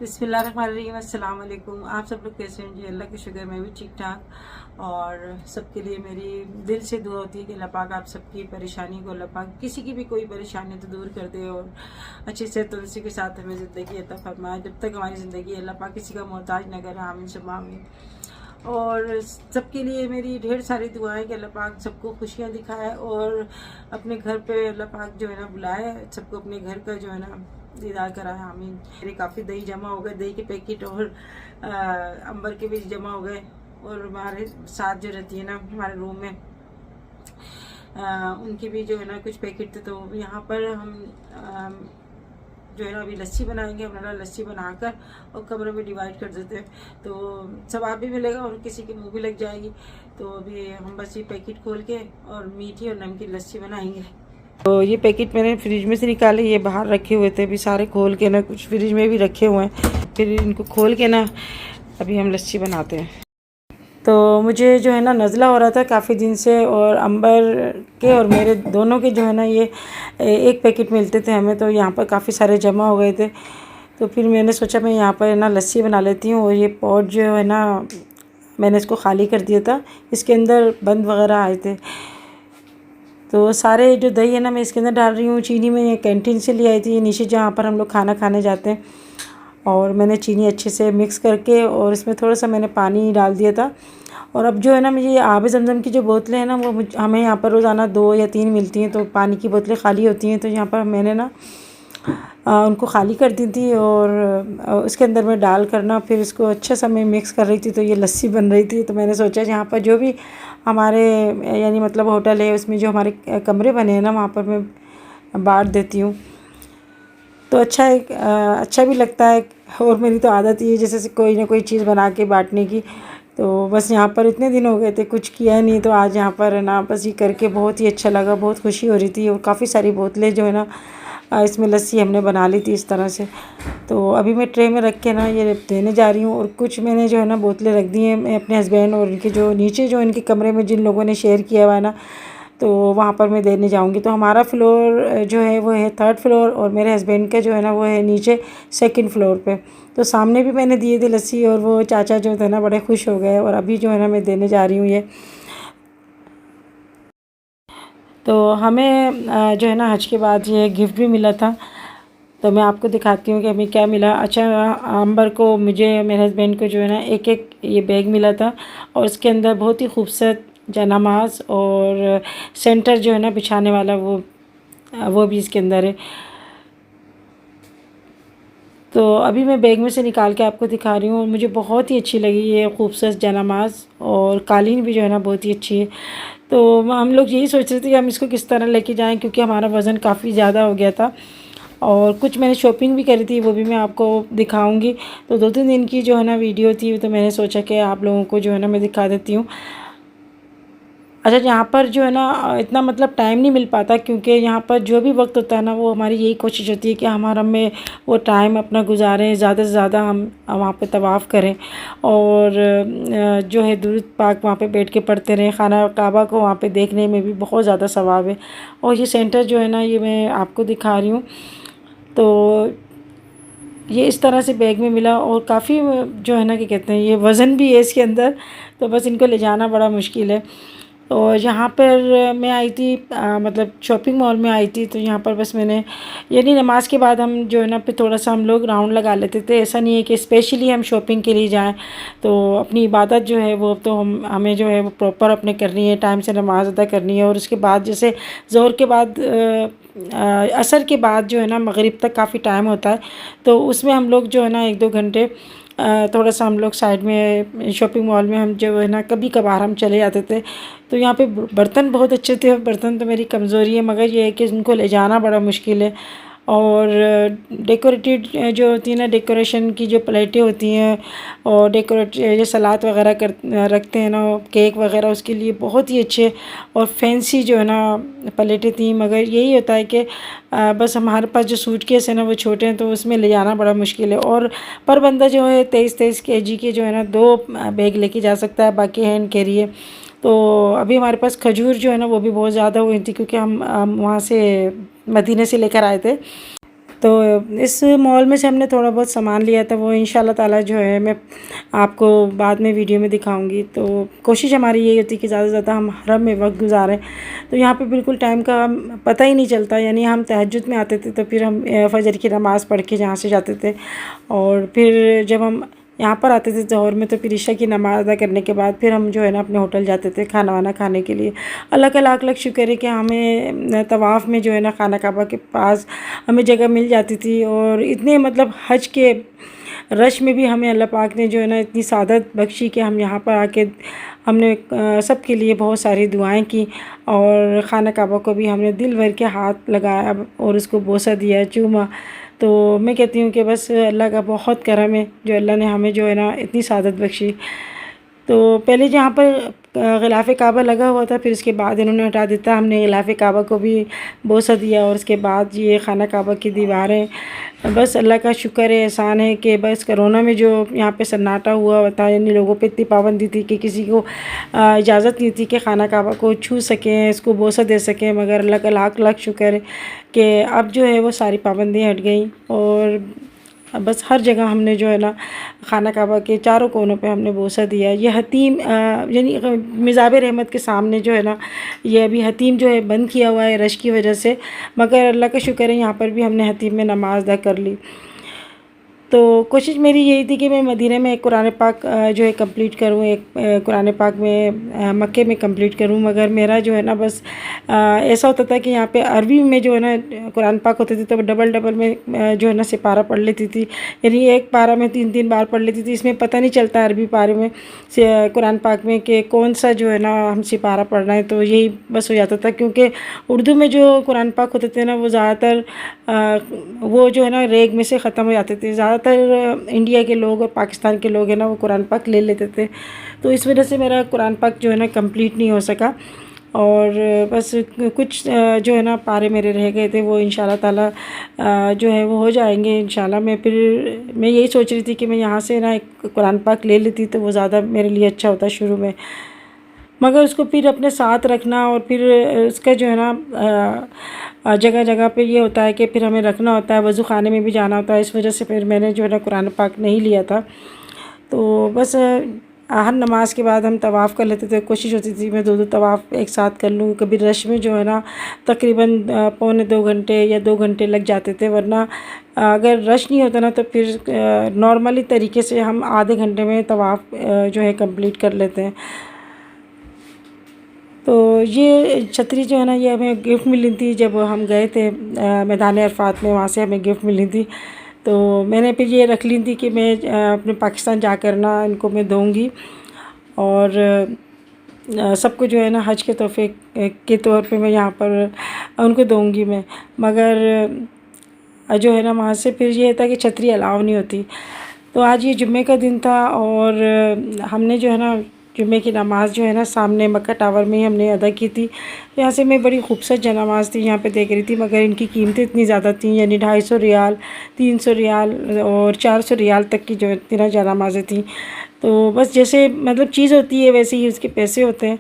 बिस्मिल्लाहिर्रहमानिर्रहीम, अस्सलाम वालेकुम। आप सब लोग कैसे हैं जी? अल्लाह के शुक्र मैं भी ठीक ठाक। और सबके लिए मेरी दिल से दुआ होती है कि अल्लाह पाक आप सबकी परेशानी को, अल्लाह पाक किसी की भी कोई परेशानी तो दूर कर दे और अच्छी से तुलसी के साथ हमें ज़िंदगी अता फरमाए। जब तक हमारी ज़िंदगी अल्लाह पाक किसी का मोहताज न करे, आमीन सुम्मा आमीन। और सबके लिए मेरी ढेर सारी दुआएं कि अल्लाह पाक सबको खुशियाँ दिखाए और अपने घर पे अल्लाह पाक जो है ना बुलाए, सबको अपने घर का जो है ना दीदार कराए, आमीन। मेरे काफ़ी दही जमा हो गए, दही के पैकेट और अंबर के बीज जमा हो गए। और हमारे साथ जो रहती है ना हमारे रूम में, उनके भी जो है ना कुछ पैकेट थे। तो यहाँ पर हम जो है ना अभी लस्सी बनाएंगे। हमारा लस्सी बनाकर और कमरे में डिवाइड कर देते हैं तो सवाब भी मिलेगा और किसी के मुंह भी लग जाएगी। तो अभी हम बस ये पैकेट खोल के और मीठी और नमकीन लस्सी बनाएंगे। तो ये पैकेट मैंने फ्रिज में से निकाले, ये बाहर रखे हुए थे, अभी सारे खोल के ना, कुछ फ्रिज में भी रखे हुए हैं, फिर इनको खोल के ना अभी हम लस्सी बनाते हैं। तो मुझे जो है ना नज़ला हो रहा था काफ़ी दिन से, और अंबर के और मेरे दोनों के जो है ना ये एक पैकेट मिलते थे हमें, तो यहाँ पर काफ़ी सारे जमा हो गए थे। तो फिर मैंने सोचा मैं यहाँ पर ना लस्सी बना लेती हूँ। और ये पॉट जो है ना मैंने इसको खाली कर दिया था, इसके अंदर बंद वगैरह आए थे। तो सारे जो दही है ना मैं इसके अंदर डाल रही हूँ। चीनी मैं ये कैंटीन से ले आई थी, नीचे जहाँ पर हम लोग खाना खाने जाते हैं। और मैंने चीनी अच्छे से मिक्स करके और इसमें थोड़ा सा मैंने पानी डाल दिया था। और अब जो है ना मुझे ये आब ज़मज़म की जो बोतलें हैं ना वो हमें यहाँ पर रोज़ाना 2 या 3 मिलती हैं। तो पानी की बोतलें खाली होती हैं, तो यहाँ पर मैंने ना उनको खाली कर दी थी और उसके अंदर में डाल करना फिर इसको अच्छा सा मैं मिक्स कर रही थी। तो ये लस्सी बन रही थी। तो मैंने सोचा यहाँ पर जो भी हमारे यानी मतलब होटल है उसमें जो हमारे कमरे बने हैं ना वहाँ पर मैं बांट देती हूँ। तो अच्छा भी लगता है। और मेरी तो आदत ही है जैसे कोई ना कोई चीज़ बना के बांटने की। तो बस यहाँ पर इतने दिन हो गए थे कुछ किया नहीं, तो आज यहाँ पर है ना बस ये करके बहुत ही अच्छा लगा, बहुत खुशी हो रही थी। और काफ़ी सारी बोतलें जो है ना इसमें लस्सी हमने बना ली थी इस तरह से। तो अभी मैं ट्रे में रख के ना ये देने जा रही हूँ। और कुछ मैंने जो है ना बोतलें रख दी हैं मैं अपने हस्बैंड और इनके जो नीचे जो इनके कमरे में जिन लोगों ने शेयर किया हुआ है ना, तो वहाँ पर मैं देने जाऊँगी। तो हमारा फ्लोर जो है वो है 3rd फ्लोर और मेरे हस्बैंड का जो है ना वो है नीचे 2nd फ्लोर पे। तो सामने भी मैंने दिए थे लस्सी और वो चाचा जो थे ना बड़े खुश हो गए। और अभी जो है ना मैं देने जा रही हूँ ये। तो हमें जो है ना हज के बाद ये गिफ्ट भी मिला था। तो मैं आपको दिखाती हूँ कि हमें क्या मिला। अच्छा, अंबर को, मुझे, मेरे हस्बैंड को जो है ना एक ये बैग मिला था और उसके अंदर बहुत ही खूबसूरत जनामाज और सेंटर जो है ना बिछाने वाला वो भी इसके अंदर है। तो अभी मैं बैग में से निकाल के आपको दिखा रही हूँ और मुझे बहुत ही अच्छी लगी ये खूबसूरत जनामाज। और कालीन भी जो है ना बहुत ही अच्छी है। तो हम लोग यही सोच रहे थे कि हम इसको किस तरह लेके जाएं, क्योंकि हमारा वज़न काफ़ी ज़्यादा हो गया था। और कुछ मैंने शॉपिंग भी करी थी, वो भी मैं आपको दिखाऊंगी। तो 2-3 दिन की जो है ना वीडियो थी, तो मैंने सोचा कि आप लोगों को जो है ना मैं दिखा देती हूँ। अच्छा, यहाँ पर जो है ना इतना मतलब टाइम नहीं मिल पाता, क्योंकि यहाँ पर जो भी वक्त होता है ना वो हमारी यही कोशिश होती है कि हमारा में वो टाइम अपना गुजारें, ज़्यादा से ज़्यादा हम वहाँ पे तवाफ़ करें और जो है दुरूद पाक वहाँ पे बैठ के पढ़ते रहें। खाना काबा को वहाँ पे देखने में भी बहुत ज़्यादा सवाब है। और ये सेंटर जो है ना ये मैं आपको दिखा रही हूँ। तो ये इस तरह से बैग में मिला और काफ़ी जो है ना क्या कहते हैं ये वज़न भी है इसके अंदर, तो बस इनको ले जाना बड़ा मुश्किल है। और यहाँ पर मैं आई थी मतलब शॉपिंग मॉल में आई थी। तो यहाँ पर बस मैंने यानी नमाज के बाद हम जो है ना फिर थोड़ा सा हम लोग राउंड लगा लेते थे। ऐसा नहीं है कि स्पेशली हम शॉपिंग के लिए जाएं। तो अपनी इबादत जो है वो तो हमें जो है वो प्रॉपर अपने करनी है, टाइम से नमाज अदा करनी है। और उसके बाद जैसे ज़ोहर के बाद असर के बाद जो है ना मगरिब तक काफ़ी टाइम होता है, तो उसमें हम लोग जो है ना 1-2 घंटे थोड़ा सा हम लोग साइड में शॉपिंग मॉल में हम जो है ना कभी कभार हम चले जाते थे। तो यहाँ पे बर्तन बहुत अच्छे थे। बर्तन तो मेरी कमज़ोरी है, मगर ये है कि उनको ले जाना बड़ा मुश्किल है। और डेकोरेटेड जो होती है ना, डेकोरेशन की जो प्लेटें होती हैं और डेकोरेट जो सलाद वगैरह कर रखते हैं ना, केक वगैरह, उसके लिए बहुत ही अच्छे और फैंसी जो है ना प्लेटें थी। मगर यही होता है कि बस हमारे पास जो सूटकेस है ना वो छोटे हैं, तो उसमें ले जाना बड़ा मुश्किल है। और पर बंदा जो है 23-23 केजी के जो है ना 2 बैग लेके जा सकता है, बाकी हैंड कैरी है। तो अभी हमारे पास खजूर जो है ना वो भी बहुत ज़्यादा हुई थी, क्योंकि हम वहाँ से मदीने से लेकर आए थे। तो इस मॉल में से हमने थोड़ा बहुत सामान लिया था, वो इंशाल्लाह ताला जो है मैं आपको बाद में वीडियो में दिखाऊंगी। तो कोशिश हमारी यही होती है कि ज़्यादा से ज़्यादा हम हरम में वक्त गुजारें। तो यहाँ पे बिल्कुल टाइम का पता ही नहीं चलता, यानी हम तहज्जुद में आते थे तो फिर हम फजर की नमाज़ पढ़ के यहाँ से जाते थे, और फिर जब हम यहाँ पर आते थे ज़ोहर में तो फिर इशा की नमाज़ अदा करने के बाद फिर हम जो है ना अपने होटल जाते थे खाना वाना खाने के लिए। अल्लाह का लाख लाख शुक्र है कि हमें तवाफ़ में जो है ना खाना काबा के पास हमें जगह मिल जाती थी, और इतने मतलब हज के रश में भी हमें अल्लाह पाक ने जो है ना इतनी सादत बख्शी कि हम यहाँ पर आके हमने सब के लिए बहुत सारी दुआएं की, और खाना काबा को भी हमने दिल भर के हाथ लगाया और उसको बोसा दिया, चूमा। तो मैं कहती हूँ कि बस अल्लाह का बहुत करम है जो अल्लाह ने हमें जो है ना इतनी सादत बख्शी। तो पहले जहाँ पर ग़िलाफ़ काबा लगा हुआ था, फिर उसके बाद इन्होंने हटा देता, हमने ग़िलाफ़ काबा को भी बोसा दिया, और उसके बाद ये खाना काबा की दीवारें। बस अल्लाह का शुक्र है, एहसान है कि बस कोरोना में जो यहाँ पे सन्नाटा हुआ था, यानी लोगों पे इतनी पाबंदी थी कि किसी को इजाज़त नहीं थी कि खाना काबा को छू सकें, इसको बोसा दे सकें। मगर अल्लाह का लाख लाख शुक्र है कि अब जो है वो सारी पाबंदियाँ हट गई, और बस हर जगह हमने जो है ना खाना काबा के चारों कोनों पे हमने बोसा दिया। ये हतीम यानी मिज़ाब रहमत के सामने जो है ना, ये अभी हतीम जो है बंद किया हुआ है रश की वजह से, मगर अल्लाह का शुक्र है यहाँ पर भी हमने हतीम में नमाज अदा कर ली। तो कोशिश मेरी यही थी कि मैं मदीने में एक कुरान पाक जो है कंप्लीट करूँ, एक कुरान पाक में मक्के में कंप्लीट करूँ, मगर मेरा जो है ना बस ऐसा होता था कि यहाँ पे अरबी में जो है ना कुरान पाक होते थे तो डबल डबल में जो है ना सिपारा पढ़ लेती थी, यानी एक पारा में 3-3 बार पढ़ लेती थी। इसमें पता नहीं चलता अरबी पारे में से कुरान पाक में कि कौन सा जो है ना हम सिपारा पढ़ना है, तो यही बस हो जाता था। क्योंकि उर्दू में जो कुरान पाक होते थे ना वो ज़्यादातर वो जो है ना रेग में से ख़त्म हो जाते थे। ज़्यादातर इंडिया के लोग और पाकिस्तान के लोग हैं ना वो कुरान पाक ले लेते थे, तो इस वजह से मेरा कुरान पाक जो है ना कंप्लीट नहीं हो सका, और बस कुछ जो है ना पारे मेरे रह गए थे, वो इंशाल्लाह ताला जो है वो हो जाएंगे इंशाल्लाह। मैं यही सोच रही थी कि मैं यहाँ से ना एक कुरान पाक ले लेती तो वो ज़्यादा मेरे लिए अच्छा होता शुरू में, मगर उसको फिर अपने साथ रखना, और फिर उसका जो है ना जगह जगह पे ये होता है कि फिर हमें रखना होता है, वज़ू ख़ाने में भी जाना होता है, इस वजह से फिर मैंने जो है ना कुरान पाक नहीं लिया था। तो बस हर नमाज के बाद हम तवाफ़ कर लेते थे, कोशिश होती थी मैं 2-2 तवाफ़ एक साथ कर लूँ। कभी रश में जो है ना तकरीबन पौने 2 घंटे या 2 घंटे लग जाते थे, वरना अगर रश नहीं होता ना तो फिर नॉर्मली तरीके से हम आधे घंटे में तवाफ़ जो है कंप्लीट कर लेते हैं। तो ये छतरी जो है ना ये हमें गिफ्ट मिली थी जब हम गए थे मैदान अरफात में, वहाँ से हमें गिफ्ट मिली थी। तो मैंने फिर ये रख ली थी कि मैं अपने पाकिस्तान जाकर ना इनको मैं दूँगी, और सबको जो है ना हज के तोहफ़े के तौर पे मैं यहाँ पर उनको दूँगी मैं। मगर जो है ना वहाँ से फिर ये था कि छतरी अलाउ नहीं होती। तो आज ये जुम्मे का दिन था, और हमने जो है ना जुम्मे की नमाज़ जो है ना सामने मक्का टावर में ही हमने अदा की थी। तो यहाँ से मैं बड़ी खूबसूरत जनामाज़ थी यहाँ पे देख रही थी, मगर इनकी कीमतें इतनी ज़्यादा थी, यानी 250 रियाल, 300 रियाल और 400 रियाल तक की जो है तीनों जनामाज़ें थी। तो बस जैसे मतलब चीज़ होती है वैसे ही उसके पैसे होते हैं,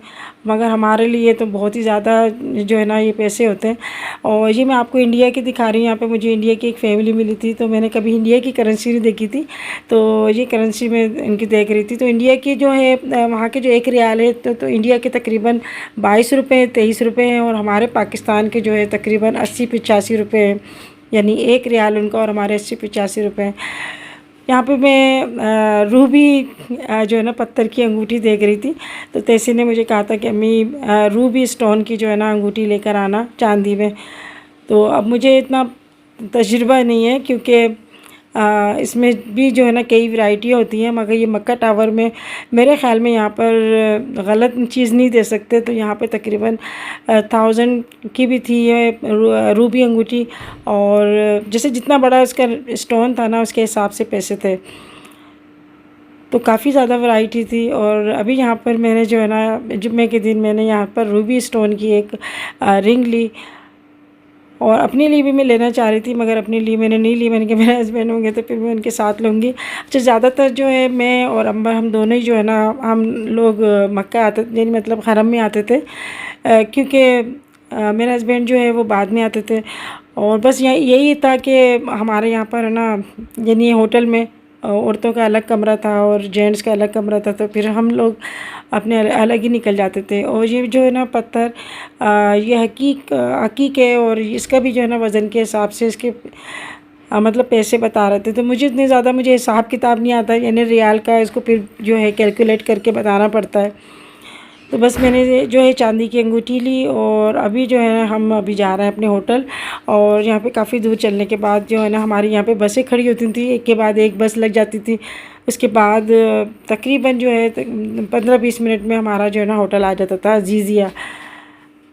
मगर हमारे लिए तो बहुत ही ज़्यादा जो है ना ये पैसे होते हैं। और ये मैं आपको इंडिया की दिखा रही हूँ। यहाँ पे मुझे इंडिया की एक फ़ैमिली मिली थी, तो मैंने कभी इंडिया की करेंसी नहीं देखी थी, तो ये करेंसी मैं इनकी देख रही थी। तो इंडिया की जो है वहाँ के जो 1 रियाल है तो इंडिया के तकरीबन 22 रुपये 23 रुपये हैं, और हमारे पाकिस्तान के जो है तकरीबन 80-85 रुपये हैं, यानी 1 रियाल उनका और हमारे 80-85 रुपये हैं। यहाँ पे मैं रूबी जो है ना पत्थर की अंगूठी देख रही थी, तो तैसी ने मुझे कहा था कि अम्मी रूबी स्टोन की जो है ना अंगूठी लेकर आना चांदी में। तो अब मुझे इतना तजुर्बा नहीं है क्योंकि इसमें भी जो है ना कई वैरायटियाँ होती हैं, मगर ये मक्का टावर में मेरे ख़्याल में यहाँ पर गलत चीज़ नहीं दे सकते। तो यहाँ पे तकरीबन 1000 की भी थी ये रूबी अंगूठी, और जैसे जितना बड़ा इसका स्टोन था ना उसके हिसाब से पैसे थे, तो काफ़ी ज़्यादा वैरायटी थी। और अभी यहाँ पर मैंने जो है ना जुम्मे के दिन मैंने यहाँ पर रूबी स्टोन की एक रिंग ली, और अपने लिए भी मैं लेना चाह रही थी, मगर अपने लिए मैंने नहीं ली। मैंने कहा मेरे हस्बैंड होंगे तो फिर मैं उनके साथ लूँगी। अच्छा, ज़्यादातर जो है मैं और अम्बर हम दोनों ही जो है ना हम लोग मक्का आते, यानी मतलब हरम में आते थे, क्योंकि मेरे हस्बैंड जो है वो बाद में आते थे, और बस यही था कि हमारे यहाँ पर है ना, यानी होटल में औरतों का अलग कमरा था और जेंट्स का अलग कमरा था, तो फिर हम लोग अपने अलग ही निकल जाते थे। और ये जो है ना पत्थर, ये हकीक है, और इसका भी जो है ना वज़न के हिसाब से इसके मतलब पैसे बता रहे थे। तो मुझे इतने ज़्यादा मुझे हिसाब किताब नहीं आता, यानी रियाल का इसको फिर जो है कैलकुलेट करके बताना पड़ता है। तो बस मैंने जो है चांदी की अंगूठी ली, और अभी जो है हम अभी जा रहे हैं अपने होटल। और यहाँ पे काफ़ी दूर चलने के बाद जो है ना हमारी यहाँ पे बसें खड़ी होती थी, एक के बाद एक बस लग जाती थी। उसके बाद तकरीबन जो है 15-20 मिनट में हमारा जो है ना होटल आ जाता था, अजीज़िया।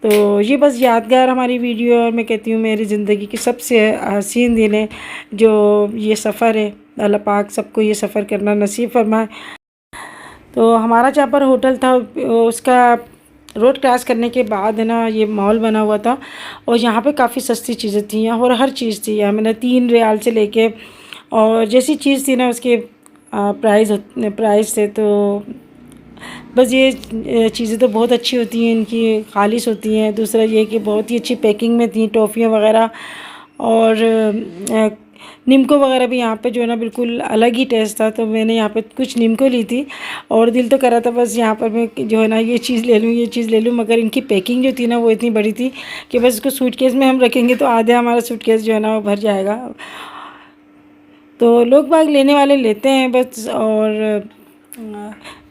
तो ये बस यादगार हमारी वीडियो है, और मैं कहती हूँ मेरी ज़िंदगी की सबसे हसीन दिन है जो ये सफ़र है। अल्लाह पाक सबको ये सफ़र करना नसीब फरमाए। तो हमारा जहाँ पर होटल था उसका रोड क्रॉस करने के बाद है ना ये मॉल बना हुआ था, और यहाँ पे काफ़ी सस्ती चीज़ें थी और हर चीज़ थी। यहाँ मैंने 3 रियाल से लेके और जैसी चीज़ थी ना उसके प्राइस थे। तो बस ये चीज़ें तो बहुत अच्छी होती हैं, इनकी खालिश होती हैं। दूसरा ये कि बहुत ही अच्छी पैकिंग में थी टॉफ़ियाँ वगैरह, और निम्को वगैरह भी यहाँ पे जो है ना बिल्कुल अलग ही टेस्ट था। तो मैंने यहाँ पे कुछ निम्को ली थी, और दिल तो कर रहा था बस यहाँ पर मैं जो है ना ये चीज़ ले लूँ, ये चीज़ ले लूँ, मगर इनकी पैकिंग जो थी ना वो इतनी बड़ी थी कि बस इसको सूटकेस में हम रखेंगे तो आधा हमारा सूटकेस जो है ना वो भर जाएगा। तो लोग बाग लेने वाले लेते हैं बस। और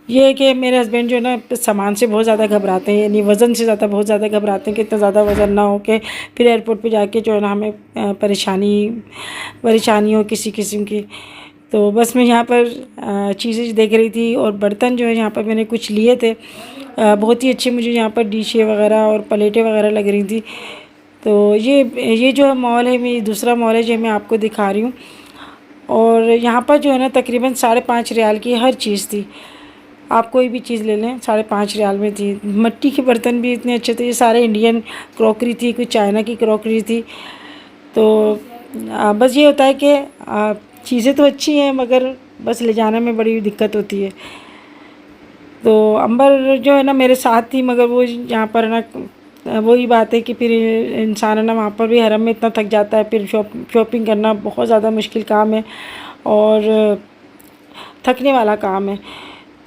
ये है कि मेरे हस्बैंड जो है ना सामान से बहुत ज़्यादा घबराते हैं, यानी वज़न से ज़्यादा बहुत ज़्यादा घबराते हैं कि इतना ज़्यादा वज़न ना हो कि फिर एयरपोर्ट पे जाके जो है ना हमें परेशानी हो किसी किस्म की। तो बस मैं यहाँ पर चीज़ें देख रही थी, और बर्तन जो है यहाँ पर मैंने कुछ लिए थे, बहुत ही अच्छे मुझे यहाँ पर डिशें वगैरह और प्लेटें वगैरह लग रही थी। तो ये जो मॉल है, मैं दूसरा मॉल है जो मैं आपको दिखा रही हूँ। और यहाँ पर जो है ना तकरीबन 5.5 रियाल की हर चीज़ थी। आप कोई भी चीज़ ले लें 5.5 रियाल में थी। मिट्टी के बर्तन भी इतने अच्छे थे, ये सारे इंडियन क्रॉकरी थी, कुछ चाइना की क्रॉकरी थी। तो बस ये होता है कि चीज़ें तो अच्छी हैं मगर बस ले जाने में बड़ी दिक्कत होती है। तो अंबर जो है ना मेरे साथ थी, मगर वो यहाँ पर ना वही बात है कि फिर इंसान है ना वहाँ पर भी हरम में इतना थक जाता है, फिर शॉपिंग करना बहुत ज़्यादा मुश्किल काम है और थकने वाला काम है।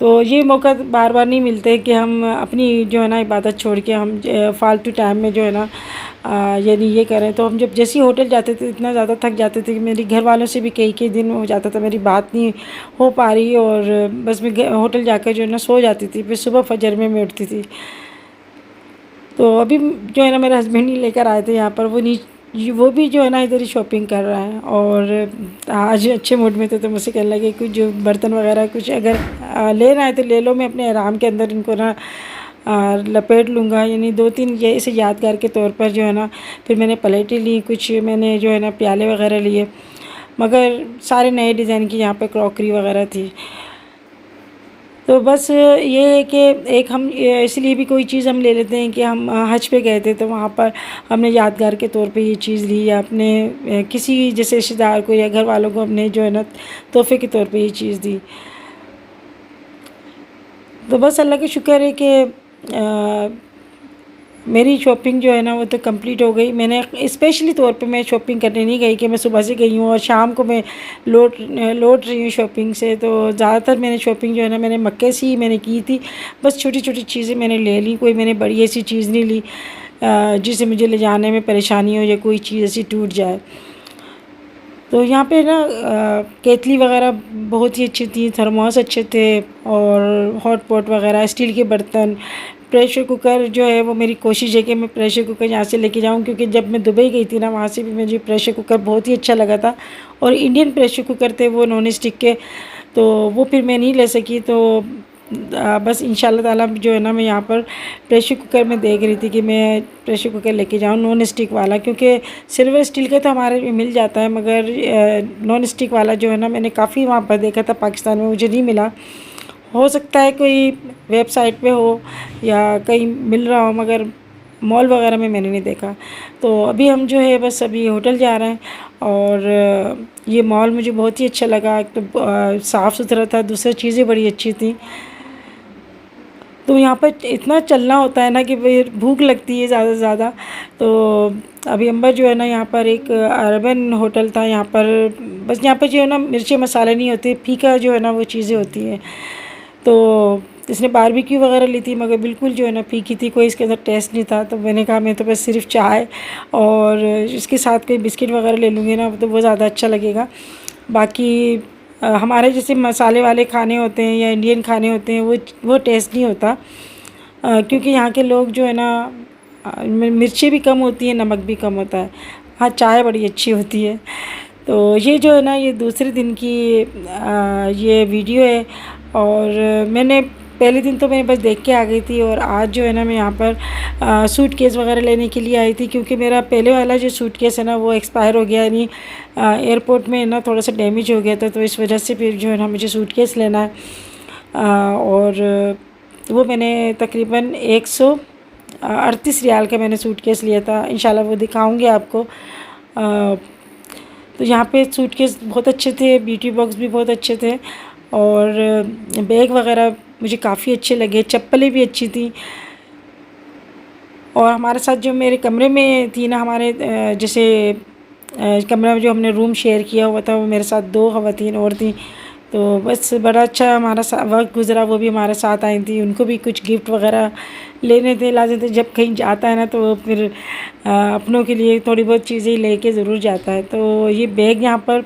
तो ये मौका बार बार नहीं मिलते कि हम अपनी जो है ना इबादत छोड़ के हम फालतू टाइम में जो है ना यानी ये करें। तो हम जब जैसे ही होटल जाते थे इतना ज़्यादा थक जाते थे कि मेरी घर वालों से भी कई दिन हो जाता था मेरी बात नहीं हो पा रही, और बस मैं होटल जाकर जो है ना सो जाती थी, फिर सुबह फजर में मैं उठती थी। तो अभी जो है ना मेरे हस्बैंड ही लेकर आए थे यहाँ पर, वो भी जो है ना इधर ही शॉपिंग कर रहा है, और आज अच्छे मूड में थे तो मुझसे कहने लगे कुछ जो बर्तन वगैरह कुछ अगर ले रहे हैं तो ले लो, मैं अपने आराम के अंदर इनको ना लपेट लूँगा। यानी 2-3 ये इसे यादगार के तौर पर जो है ना फिर मैंने प्लेटें ली, कुछ मैंने जो है ना प्याले वगैरह लिए, मगर सारे नए डिज़ाइन की यहाँ पर क्रॉकरी वगैरह थी। तो बस ये है कि एक हम इसलिए भी कोई चीज़ हम ले लेते हैं कि हम हज पे गए थे तो वहाँ पर हमने यादगार के तौर पे ये चीज़ ली, या अपने किसी जैसे रिश्तेदार को या घर वालों को हमने जो है ना तोहफे के तौर पे ये चीज़ दी। तो बस अल्लाह का शुक्र है कि मेरी शॉपिंग जो है ना वो तो कंप्लीट हो गई। मैंने स्पेशली तौर पे मैं शॉपिंग करने नहीं गई कि मैं सुबह से गई हूँ और शाम को मैं लौट रही हूँ शॉपिंग से। तो ज़्यादातर मैंने शॉपिंग जो है ना मैंने मक्के से ही मैंने की थी। बस छोटी छोटी चीज़ें मैंने ले ली, कोई मैंने बड़ी ऐसी चीज़ नहीं ली जिसे मुझे ले जाने में परेशानी हो या कोई चीज़ ऐसी टूट जाए। तो यहाँ पे ना केतली वगैरह बहुत ही अच्छी थी, थर्मोस अच्छे थे, और हॉट पॉट वगैरह स्टील के बर्तन, प्रेशर कुकर जो है वो मेरी कोशिश है कि मैं प्रेशर कुकर यहाँ से लेके जाऊँ, क्योंकि जब मैं दुबई गई थी ना वहाँ से भी मुझे प्रेशर कुकर बहुत ही अच्छा लगा था, और इंडियन प्रेशर कुकर थे वो नॉन स्टिक के, तो वो फिर मैं नहीं ले सकी। तो बस इंशाल्लाह ताला जो है ना मैं यहाँ पर प्रेशर कुकर में देख रही थी कि मैं प्रेशर कुकर लेके जाऊँ नॉन स्टिक वाला, क्योंकि सिल्वर स्टील का तो हमारे में मिल जाता है, मगर नॉन स्टिक वाला जो है ना मैंने काफ़ी वहाँ पर देखा था पाकिस्तान में, मुझे नहीं मिला। हो सकता है कोई वेबसाइट पे हो या कहीं मिल रहा हो, मगर मॉल वगैरह में मैंने नहीं देखा। तो अभी हम जो है बस अभी होटल जा रहे हैं, और ये मॉल मुझे बहुत ही अच्छा लगा। एक तो साफ़ सुथरा था, दूसरी चीज़ें बड़ी अच्छी थी। तो यहाँ पर इतना चलना होता है ना कि फिर भूख लगती है ज़्यादा से ज़्यादा। तो अभी अंबर जो है ना यहाँ पर एक अर्बन होटल था, यहाँ पर बस यहाँ पर जो है ना मिर्ची मसाले नहीं होते, फीका जो है ना वो चीज़ें होती हैं। तो इसने बारबेक्यू वगैरह ली थी मगर बिल्कुल जो है ना फीकी थी, कोई इसके अंदर टेस्ट नहीं था। तो मैंने कहा मैं तो बस सिर्फ चाय और इसके साथ कोई बिस्किट वगैरह ले लूँगी ना तो वो ज़्यादा अच्छा लगेगा। बाकी हमारे जैसे मसाले वाले खाने होते हैं या इंडियन खाने होते हैं वो टेस्ट नहीं होता, क्योंकि यहाँ के लोग जो है ना मिर्ची भी कम होती है, नमक भी कम होता है। हाँ, चाय बड़ी अच्छी होती है। तो ये जो है ना ये दूसरे दिन की ये वीडियो है। और मैंने पहले दिन तो मैं बस देख के आ गई थी, और आज जो है ना मैं यहाँ पर सूटकेस वगैरह लेने के लिए आई थी, क्योंकि मेरा पहले वाला जो सूटकेस है ना वो एक्सपायर हो गया, यानी एयरपोर्ट में ना थोड़ा सा डैमेज हो गया था। तो इस वजह से फिर जो है ना मुझे सूटकेस लेना है। और वो मैंने तकरीबन 138 रियाल का मैंने सूटकेस लिया था। इंशाल्लाह वो दिखाऊंगी आपको। तो यहाँ पे सूटकेस बहुत अच्छे थे, ब्यूटी बॉक्स भी बहुत अच्छे थे, और बैग वगैरह मुझे काफ़ी अच्छे लगे, चप्पलें भी अच्छी थी। और हमारे साथ जो मेरे कमरे में थी ना, हमारे जैसे कमरा में जो हमने रूम शेयर किया हुआ था, वो मेरे साथ 2 ख़वातीन और थी। तो बस बड़ा अच्छा हमारा वक्त गुज़रा। वो भी हमारे साथ आई थी, उनको भी कुछ गिफ्ट वगैरह लेने थे, लाने थे। जब कहीं जाता है ना तो फिर अपनों के लिए थोड़ी बहुत चीज़ें लेके ज़रूर जाता है। तो ये बैग यहाँ पर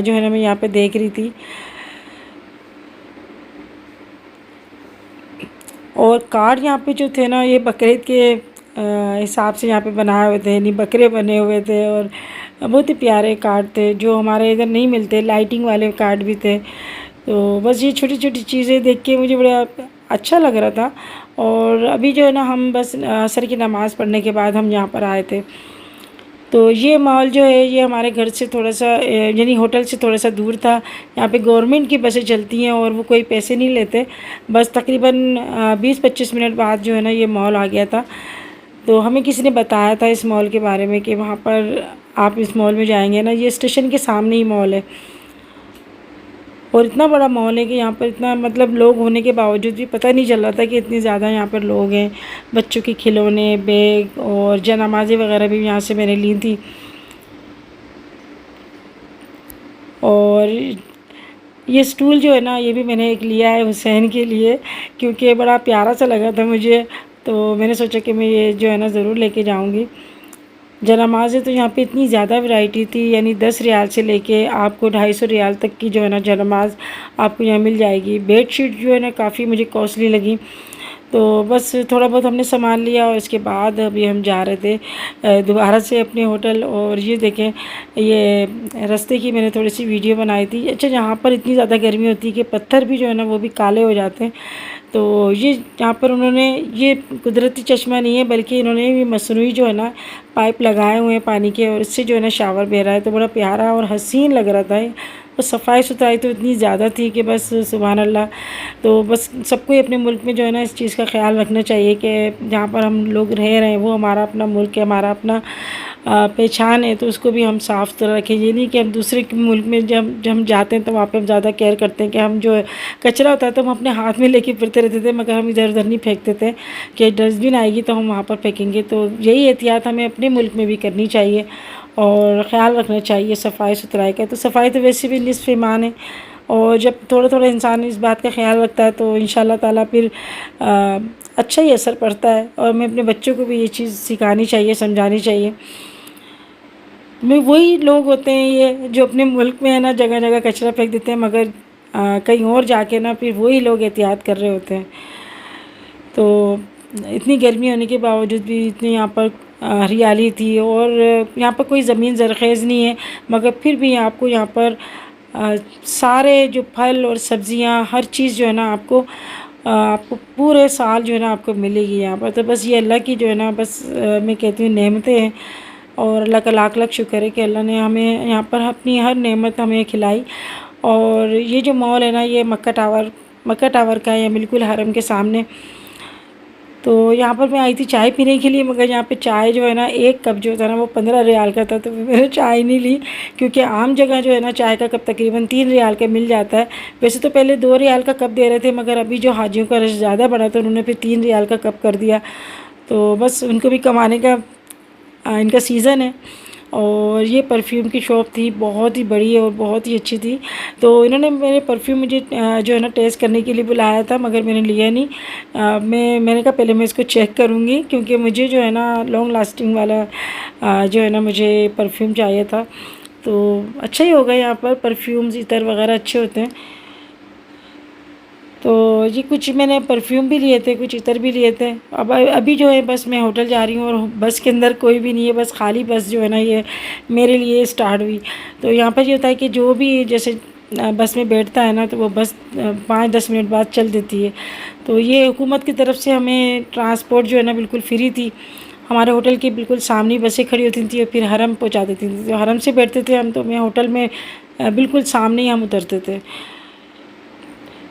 जो है ना मैं यहाँ पे देख रही थी, और कार्ड यहाँ पे जो थे ना ये बकरीद के हिसाब से यहाँ पे बनाए हुए थे, यानी बकरे बने हुए थे, और बहुत ही प्यारे कार्ड थे जो हमारे इधर नहीं मिलते। लाइटिंग वाले कार्ड भी थे। तो बस ये छोटी छोटी चीज़ें देख के मुझे बड़ा अच्छा लग रहा था। और अभी जो है ना हम बस असर की नमाज़ पढ़ने के बाद हम यहाँ पर आए थे। तो ये मॉल जो है ये हमारे घर से थोड़ा सा यानी होटल से थोड़ा सा दूर था। यहाँ पे गवर्नमेंट की बसें चलती हैं और वो कोई पैसे नहीं लेते। बस तकरीबन 20-25 मिनट बाद जो है ना ये मॉल आ गया था। तो हमें किसी ने बताया था इस मॉल के बारे में कि वहाँ पर आप इस मॉल में जाएंगे ना, ये स्टेशन के सामने ही मॉल है। और इतना बड़ा मॉल है कि यहाँ पर इतना मतलब लोग होने के बावजूद भी पता नहीं चल रहा था कि इतनी ज़्यादा यहाँ पर लोग हैं। बच्चों के खिलौने, बैग और जनामाज़ें वगैरह भी यहाँ से मैंने ली थी। और ये स्टूल जो है ना ये भी मैंने एक लिया है हुसैन के लिए, क्योंकि बड़ा प्यारा सा लगा था मुझे। तो मैंने सोचा कि मैं ये जो है ना ज़रूर लेके जाऊँगी। जनामाज़ें तो यहाँ पे इतनी ज़्यादा वैरायटी थी, यानी 10 रियाल से लेके आपको 250 रियाल तक की जो है ना जनामाज़ आपको यहाँ मिल जाएगी। बेडशीट जो है ना काफ़ी मुझे कॉस्टली लगी। तो बस थोड़ा बहुत हमने सामान लिया, और इसके बाद अभी हम जा रहे थे दोबारा से अपने होटल। और ये देखें, ये रास्ते की मैंने थोड़ी सी वीडियो बनाई थी। अच्छा, यहाँ पर इतनी ज़्यादा गर्मी होती है कि पत्थर भी जो है ना वो भी काले हो जाते हैं। तो ये यहाँ पर उन्होंने ये कुदरती चश्मा नहीं है, बल्कि इन्होंने भी मसनूई जो है ना पाइप लगाए हुए हैं पानी के, और इससे जो है ना शावर बह रहा है। तो बड़ा प्यारा और हसीन लग रहा था। और सफाई सुथराई तो इतनी ज़्यादा थी कि बस सुभान अल्लाह। तो बस सबको ही अपने मुल्क में जो है ना इस चीज़ का ख्याल रखना चाहिए कि जहाँ पर हम लोग रह रहे हैं वो हमारा अपना मुल्क है, हमारा अपना पहचान है। तो उसको भी हम साफ़ सुथरा रखें। ये नहीं कि हम दूसरे के मुल्क में जब हम जाते हैं तो वहाँ पे हम ज़्यादा केयर करते हैं कि हम जो है कचरा होता है तो हम अपने हाथ में लेके फिरते रहते थे, मगर हम इधर उधर नहीं फेंकते थे कि डस्टबिन आएगी तो हम वहाँ पर फेंकेंगे। तो यही एहतियात हमें अपने मुल्क में भी करनी चाहिए और ख़्याल रखना चाहिए सफाई सुथराई का। तो सफाई तो वैसे भी निस्फ़ ईमान है, और जब थोड़ा थोड़ा इंसान इस बात का ख्याल रखता है तो इंशाल्लाह ताला फिर अच्छा ही असर पड़ता है। और मैं अपने बच्चों को भी ये चीज़ सिखानी चाहिए, समझानी चाहिए। में वही लोग होते हैं ये जो अपने मुल्क में है ना जगह जगह कचरा फेंक देते हैं, मगर कहीं और जाके ना फिर वही लोग एहतियात कर रहे होते हैं। तो इतनी गर्मी होने के बावजूद भी इतनी यहाँ पर हरियाली थी, और यहाँ पर कोई ज़मीन ज़रख़ेज़ नहीं है, मगर फिर भी आपको यहाँ पर सारे जो फल और सब्ज़ियाँ हर चीज़ जो है ना आपको पूरे साल जो है ना आपको मिलेगी यहाँ पर। तो बस ये अल्लाह की जो है ना बस मैं कहती हूँ नेमतें हैं, और अल्लाह का लाख लाख शुक्र है कि अल्लाह ने हमें यहाँ पर अपनी हर नेमत हमें खिलाई। और ये जो मॉल है ना ये मक्का टावर का है, बिल्कुल हरम के सामने। तो यहाँ पर मैं आई थी चाय पीने के लिए, मगर यहाँ पे चाय जो है ना एक कप जो था ना वो 15 रियाल का था। तो मैंने चाय नहीं ली, क्योंकि आम जगह जो है ना चाय का कप तकरीबन 3 रियाल का मिल जाता है। वैसे तो पहले 2 रियाल का कप दे रहे थे, मगर अभी जो हाजियों का रश ज़्यादा बढ़ा तो उन्होंने फिर 3 रियाल का कप कर दिया। तो बस उनको भी कमाने का इनका सीज़न है। और ये परफ्यूम की शॉप थी, बहुत ही बड़ी और बहुत ही अच्छी थी। तो इन्होंने मेरे परफ्यूम मुझे जो है ना टेस्ट करने के लिए बुलाया था, मगर मैंने लिया नहीं। मैंने कहा पहले मैं इसको चेक करूँगी, क्योंकि मुझे जो है ना लॉन्ग लास्टिंग वाला जो है ना मुझे परफ्यूम चाहिए था। तो अच्छा ही होगा, यहाँ पर परफ्यूम्स इतर वगैरह अच्छे होते हैं। तो ये कुछ मैंने परफ्यूम भी लिए थे, कुछ इतर भी लिए थे। अब अभी जो है बस मैं होटल जा रही हूँ और बस के अंदर कोई भी नहीं है, बस खाली बस जो है ना ये मेरे लिए स्टार्ट हुई। तो यहाँ पर ये होता है कि जो भी जैसे बस में बैठता है ना, तो वो बस 5-10 मिनट बाद चल देती है। तो ये हुकूमत की तरफ से हमें ट्रांसपोर्ट जो है ना बिल्कुल फ्री थी। हमारे होटल के बिल्कुल सामने बसें खड़ी होती थी और फिर हरम पहुँचा देती थी। तो हरम से बैठते थे हम, तो मैं होटल में बिल्कुल सामने ही हम उतरते थे।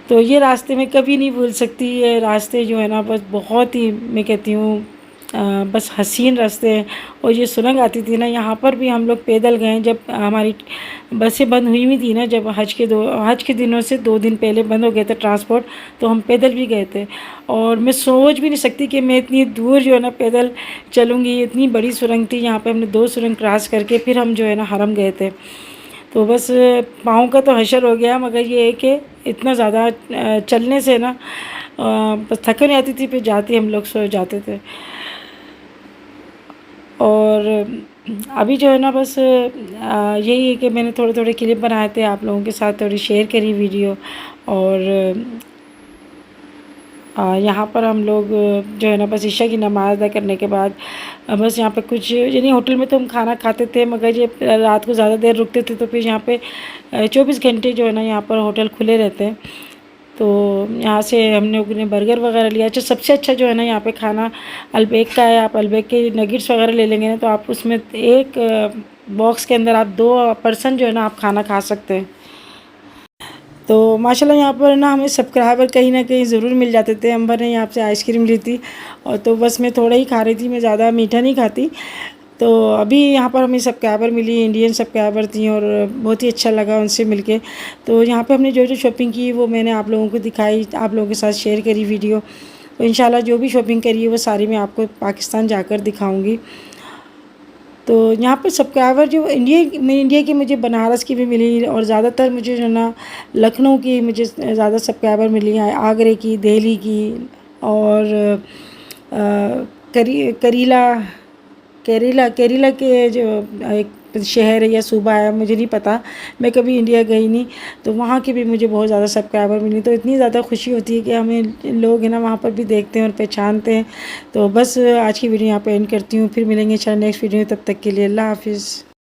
तो ये रास्ते मैं कभी नहीं भूल सकती। ये रास्ते जो है ना बस बहुत ही, मैं कहती हूँ बस हसीन रास्ते हैं। और ये सुरंग आती थी ना, यहाँ पर भी हम लोग पैदल गए जब हमारी बसें बंद हुई थी ना, जब हज के दिनों से 2 दिन पहले बंद हो गया था ट्रांसपोर्ट, तो हम पैदल भी गए थे। और मैं सोच भी नहीं सकती कि मैं इतनी दूर जो है ना पैदल चलूँगी। इतनी बड़ी सुरंग थी, यहाँ पर हमने 2 सुरंग क्रॉस करके फिर हम जो है ना हरम गए थे। तो बस पाँव का तो हशर हो गया, मगर ये है कि इतना ज़्यादा चलने से ना बस थकन आती थी, फिर जाते हम लोग सो जाते थे। और अभी जो है ना बस यही है कि मैंने थोड़े थोड़े क्लिप बनाए थे, आप लोगों के साथ थोड़ी शेयर करी वीडियो। और यहाँ पर हम लोग जो है ना बस ईशा की नमाज़ अदा करने के बाद बस यहाँ पे कुछ, यानी होटल में तो हम खाना खाते थे, मगर ये रात को ज़्यादा देर रुकते थे, तो फिर यहाँ पे 24 घंटे जो है ना यहाँ पर होटल खुले रहते हैं। तो यहाँ से हम लोग ने बर्गर वगैरह लिया। अच्छा, सबसे अच्छा जो है ना यहाँ पे खाना अलबेक का है। आप अलबेक के नगेट्स वगैरह ले लेंगे ना, तो आप उसमें एक बॉक्स के अंदर आप 2 पर्सन जो है ना आप खाना खा सकते हैं। तो माशाल्लाह यहाँ पर ना हमें सब्सक्राइबर कहीं ना कहीं ज़रूर मिल जाते थे। अंबर ने यहाँ से आइसक्रीम ली थी, और तो बस मैं थोड़ा ही खा रही थी, मैं ज़्यादा मीठा नहीं खाती। तो अभी यहाँ पर हमें सब्सक्राइबर मिली, इंडियन सब्सक्राइबर थी, और बहुत ही अच्छा लगा उनसे मिलके। तो यहाँ पे हमने जो जो शॉपिंग की वो मैंने आप लोगों को दिखाई, आप लोगों के साथ शेयर करी वीडियो। तो इंशाल्लाह जो भी शॉपिंग करी है वो सारी मैं आपको पाकिस्तान जाकर दिखाऊँगी। तो यहाँ पर सब्सक्राइबर जो इंडिया की मुझे बनारस की भी मिली, और ज़्यादातर मुझे जो ना लखनऊ की मुझे ज़्यादा सब्सक्राइबर मिली है, आगरे की, दिल्ली की, और केरला के जो एक शहर है या सूबा है, मुझे नहीं पता, मैं कभी इंडिया गई नहीं। तो वहाँ के भी मुझे बहुत ज़्यादा सब्सक्राइबर मिली। तो इतनी ज़्यादा खुशी होती है कि हमें लोग है ना वहाँ पर भी देखते हैं और पहचानते हैं। तो बस आज की वीडियो यहाँ पे एंड करती हूँ, फिर मिलेंगे इंशाल्लाह नेक्स्ट वीडियो में। तब तक के लिए अल्लाह हाफिज़।